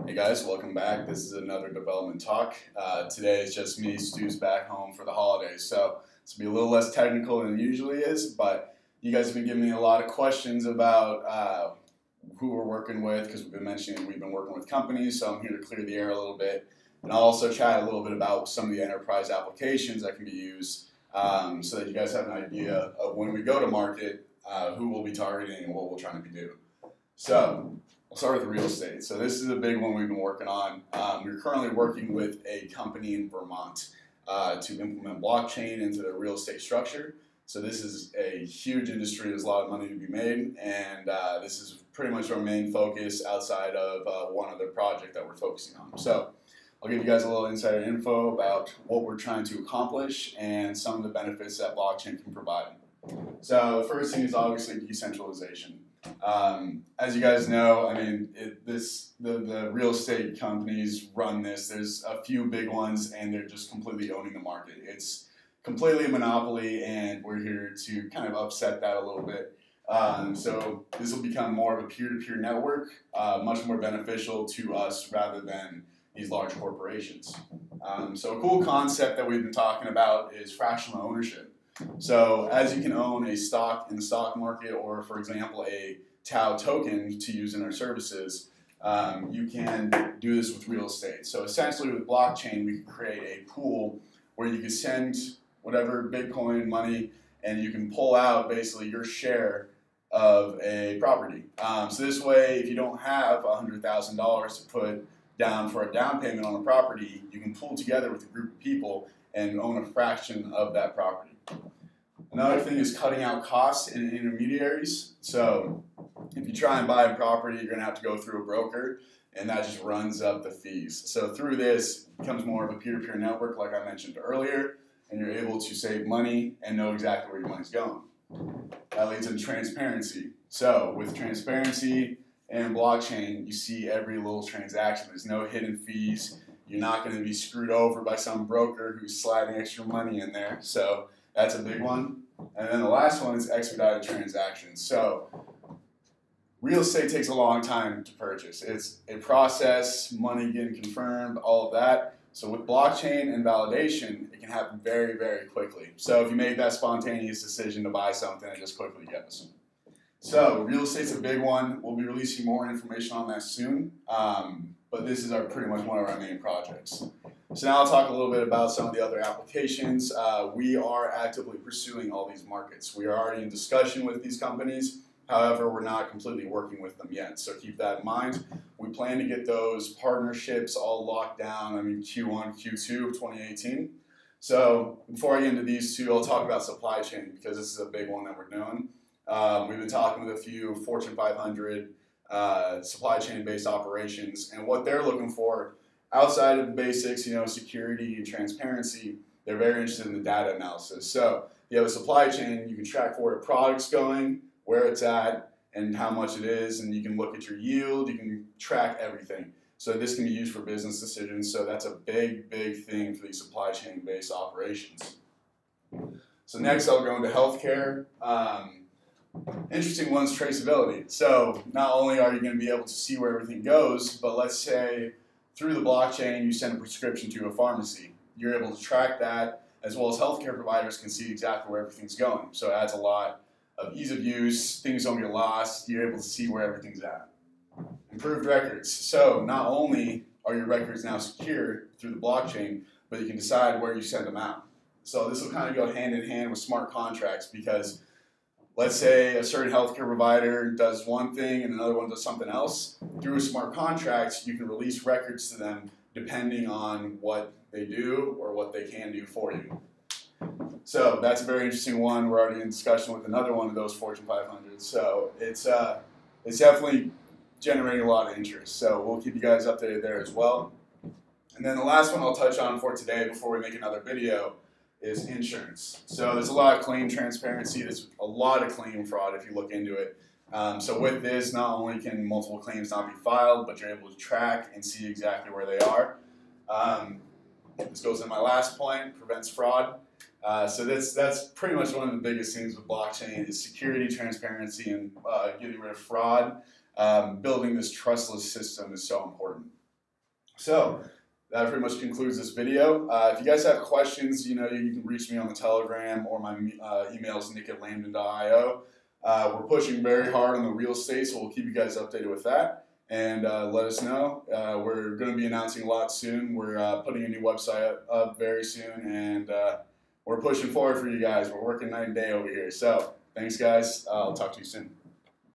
Hey guys, welcome back. This is another development talk. Today is just me. Stu's back home for the holidays, so it's going to be a little less technical than it usually is, but you guys have been giving me a lot of questions about who we're working with, because we've been mentioning we've been working with companies, so I'm here to clear the air a little bit. And I'll also chat a little bit about some of the enterprise applications that can be used so that you guys have an idea of when we go to market, who we'll be targeting and what we'll try to do. So I'll start with real estate. So this is a big one we've been working on. We're currently working with a company in Vermont to implement blockchain into their real estate structure. So this is a huge industry. There's a lot of money to be made, and this is pretty much our main focus outside of one other project that we're focusing on. So I'll give you guys a little insider info about what we're trying to accomplish and some of the benefits that blockchain can provide. So the first thing is obviously decentralization. As you guys know, I mean, the real estate companies run this. There's a few big ones, and they're just completely owning the market. It's completely a monopoly, and we're here to kind of upset that a little bit. So this will become more of a peer-to-peer network, much more beneficial to us rather than these large corporations. So a cool concept that we've been talking about is fractional ownership. So as you can own a stock in the stock market, or for example a TAO token to use in our services, you can do this with real estate. So essentially with blockchain we can create a pool where you can send whatever Bitcoin money and you can pull out basically your share of a property. So this way, if you don't have $100,000 to put down for a down payment on a property, you can pull together with a group of people and own a fraction of that property. Another thing is cutting out costs in intermediaries. So if you try and buy a property, you're going to have to go through a broker, and that just runs up the fees. So through this, it becomes more of a peer-to-peer network, like I mentioned earlier, and you're able to save money and know exactly where your money's going. That leads into transparency. So with transparency and blockchain, you see every little transaction. There's no hidden fees. You're not going to be screwed over by some broker who's sliding extra money in there. So that's a big one. And then the last one is expedited transaction. So real estate takes a long time to purchase. It's a process, money getting confirmed, all of that. So with blockchain and validation, it can happen very, very quickly. So if you make that spontaneous decision to buy something, it just quickly goes. So real estate's a big one. We'll be releasing more information on that soon. But this is pretty much one of our main projects. So now I'll talk a little bit about some of the other applications. We are actively pursuing all these markets. We are already in discussion with these companies. However, we're not completely working with them yet. So keep that in mind. We plan to get those partnerships all locked down, Q1, Q2 of 2018. So before I get into these two, I'll talk about supply chain because this is a big one that we're doing. We've been talking with a few Fortune 500 supply chain based operations, and what they're looking for outside of the basics, security and transparency, they're very interested in the data analysis. So you have a supply chain, you can track where a product's going, where it's at, and how much it is, and you can look at your yield, you can track everything. So this can be used for business decisions, so that's a big, big thing for these supply chain based operations. So next I'll go into healthcare. Interesting one's traceability. So not only are you going to be able to see where everything goes, but let's say through the blockchain you send a prescription to a pharmacy. You're able to track that, as well as healthcare providers can see exactly where everything's going. So it adds a lot of ease of use, things don't get lost, you're able to see where everything's at. Improved records. So not only are your records now secure through the blockchain, but you can decide where you send them out. So this will kind of go hand in hand with smart contracts, because let's say a certain healthcare provider does one thing and another one does something else. Through smart contracts, you can release records to them depending on what they do or what they can do for you. So that's a very interesting one. We're already in discussion with another one of those Fortune 500. So it's definitely generating a lot of interest. So we'll keep you guys updated there as well. And then the last one I'll touch on for today before we make another video is insurance. So there's a lot of claim transparency. There's a lot of claim fraud if you look into it. So with this, not only can multiple claims not be filed, but you're able to track and see exactly where they are. This goes in my last point, prevents fraud. So that's pretty much one of the biggest things with blockchain is security, transparency, and getting rid of fraud. Building this trustless system is so important. So that pretty much concludes this video. If you guys have questions, you can reach me on the Telegram, or my email is nick@lamden.io. We're pushing very hard on the real estate, so we'll keep you guys updated with that. And let us know. We're going to be announcing a lot soon. We're putting a new website up very soon, and we're pushing forward for you guys. We're working night and day over here. So thanks, guys. I'll talk to you soon.